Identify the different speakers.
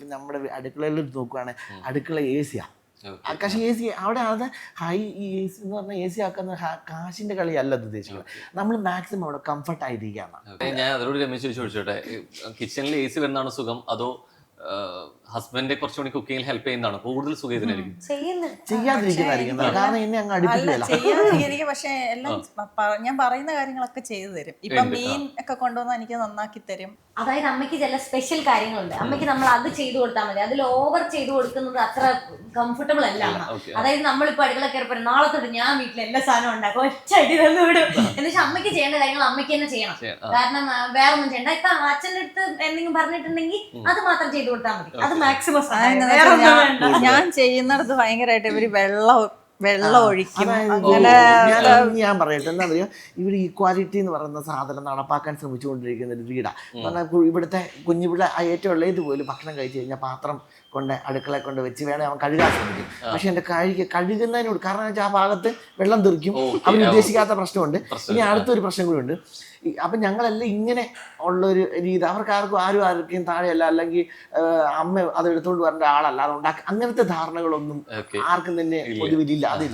Speaker 1: ഇപ്പം നമ്മുടെ അടുക്കളയിൽ നോക്കുകയാണെങ്കിൽ അടുക്കള AC യാണ്. പക്ഷേ AC അവിടെ അത് ഹൈ AC എന്ന് പറഞ്ഞാൽ AC ആക്കുന്ന കാശിൻ്റെ കളിയല്ല ഉദ്ദേശിക്കുന്നത്. നമ്മൾ മാക്സിമം അവിടെ കംഫർട്ടായിരിക്കുകയാണ്.
Speaker 2: ഞാൻ അതോട് രമേശ് ചോദിച്ചോട്ടെ, കിച്ചണിൽ AC വരുന്നതാണ് സുഖം അതോ ഹസ്ബൻഡ് കുറച്ചുകൂടി കുക്കിങ്ങിൽ ഹെൽപ്പ് ചെയ്യുന്നതാണ് കൂടുതൽ സുഖം ഇതിനായിരിക്കും?
Speaker 1: ചെയ്യാതിരിക്കുന്നതായിരിക്കും, കാരണം എന്നെ അങ്ങ് അടുപ്പിക്കില്ല.
Speaker 3: ചെയ്യാതിരിക്കും. പക്ഷെ എല്ലാം ഞാൻ പറയുന്ന കാര്യങ്ങളൊക്കെ ചെയ്തു തരും. ഇപ്പൊ മീൻ ഒക്കെ കൊണ്ടുവന്നാൽ എനിക്ക് നന്നാക്കി തരും.
Speaker 4: അതായത് അമ്മയ്ക്ക് ചില സ്പെഷ്യൽ കാര്യങ്ങളുണ്ട്, അമ്മയ്ക്ക് നമ്മൾ അത് ചെയ്തു കൊടുത്താൽ മതി. അതിൽ ഓവർ ചെയ്തു കൊടുക്കുന്നത് അത്ര കംഫർട്ടബിൾ അല്ല അമ്മ. അതായത് നമ്മളിപ്പോ അടുക്കള കയറി നാളെ തൊട്ട് ഞാൻ വീട്ടിൽ എല്ലാ സാധനവും ഉണ്ടാക്കും, ഒറ്റ അടി തന്നു വിടും. എന്ന് വെച്ചാൽ അമ്മയ്ക്ക് ചെയ്യേണ്ട കാര്യങ്ങൾ അമ്മയ്ക്ക് തന്നെ ചെയ്യണം. കാരണം വേറെ ഒന്നും ചെയ്യണ്ട. ഇപ്പൊ അച്ഛൻ്റെ അടുത്ത് എന്തെങ്കിലും പറഞ്ഞിട്ടുണ്ടെങ്കിൽ അത് മാത്രം ചെയ്തു കൊടുത്താൽ മതി. അത് മാക്സിമം
Speaker 3: ഞാൻ ചെയ്യുന്നിടത്ത് ഭയങ്കരമായിട്ട് ഇവര് വെള്ളം ഒഴിക്കും.
Speaker 1: ഞാൻ പറയട്ടെ, എന്താ പറയുക, ഇവർ ഈക്വാലിറ്റി എന്ന് പറയുന്ന സാധനം നടപ്പാക്കാൻ ശ്രമിച്ചുകൊണ്ടിരിക്കുന്ന ഒരു വീടാണ്. പറഞ്ഞാൽ ഇവിടുത്തെ കുഞ്ഞുപിള്ള ഏറ്റവും ഉള്ള ഇതുപോലും ഭക്ഷണം കഴിച്ചു കഴിഞ്ഞാൽ പാത്രം കൊണ്ട് അടുക്കള കൊണ്ട് വെച്ച് വേണേൽ അവൻ കഴുകാൻ ശ്രമിക്കും. പക്ഷെ എൻ്റെ കഴുകുന്നതിനോട്, കാരണം വെച്ചാൽ ആ ഭാഗത്ത് വെള്ളം തെറിക്കും, അവർ ഉദ്ദേശിക്കാത്ത പ്രശ്നമുണ്ട്. ഇനി അടുത്തൊരു പ്രശ്നം കൂടി ഉണ്ട്. അപ്പം ഞങ്ങളെല്ലാം ഇങ്ങനെ ഉള്ളൊരു രീതി, ആർക്കും ആർക്കും താഴെയല്ല, അല്ലെങ്കിൽ അമ്മ അത് എടുത്തുകൊണ്ട് വരേണ്ട ആളല്ല, അത് അങ്ങനത്തെ ധാരണകളൊന്നും ആർക്കും തന്നെ പൊതുവിലില്ല. അതില്ല.